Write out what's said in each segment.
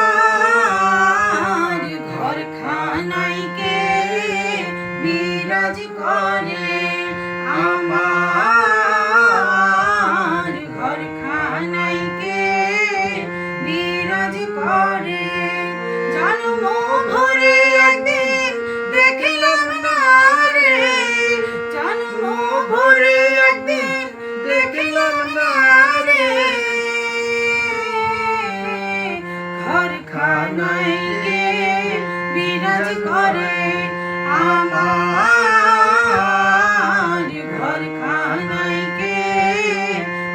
আমার ঘরখানায় কে বিরাজ করে, আমার ঘরখানায় কে বিরাজ করে। জন্ম ভরে একদিন দেখিলাম না রে, জন্ম ভরে একদিন দেখিলাম না রে, ঘরখানায় কে বিরাজ করে, আমার ঘরখানায় কে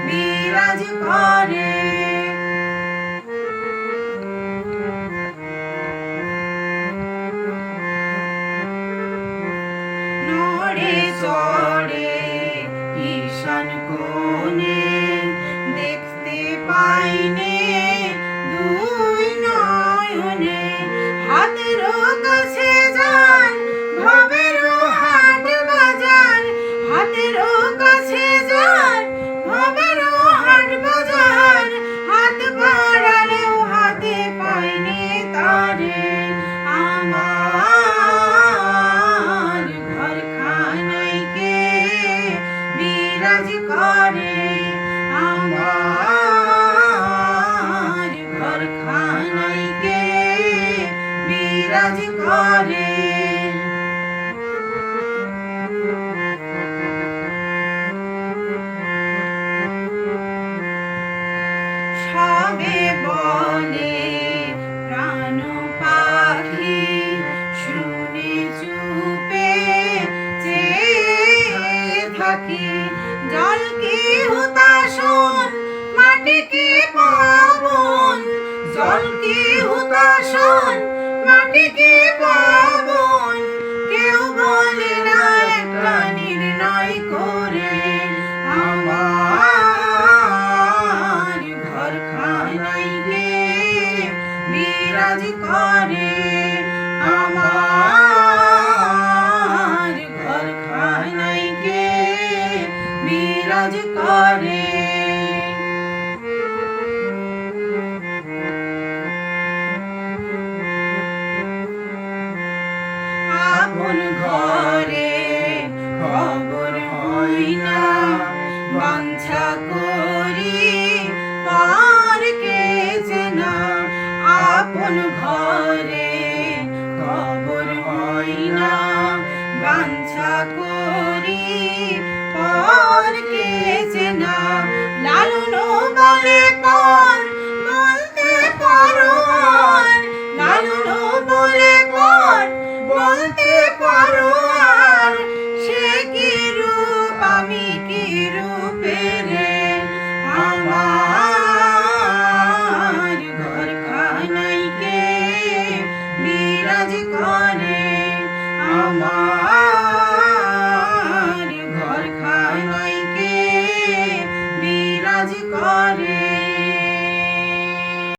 বিরাজ করে। নড়ে চড়ে ঈশান কোণে দেখতে পাইনে দুই নয়নে, হাতের কাছে যান ভবের হাট বাজার, হাতের কাছে যান ভবের হাট বাজার, হাত বাড়ালেও হাতে পাইনে তারে, আমার ঘরখানায় কে বিরাজ করে, আমার ঘরখানায় কে বিরাজ করে। সবে বলে প্রাণ পাখি শুনে চুপে চেয়ে থাকি, জল কি হুতাশন মাটি কি পাবন, জল কি হুতাশন মাটি কি পাবন, কেউ বলে না একটা নির্ণয় করে, আমার ঘরখানায় কে বিরাজ করে, আমার ঘরখানায় কে বিরাজ করে। আপন ঘরে খবর হয় না, বাঞ্ছা করি পার কে চেনা, আপন ঘরে খবর হয় না, বাঞ্ছা করি পার কে চেনা, লালন বলে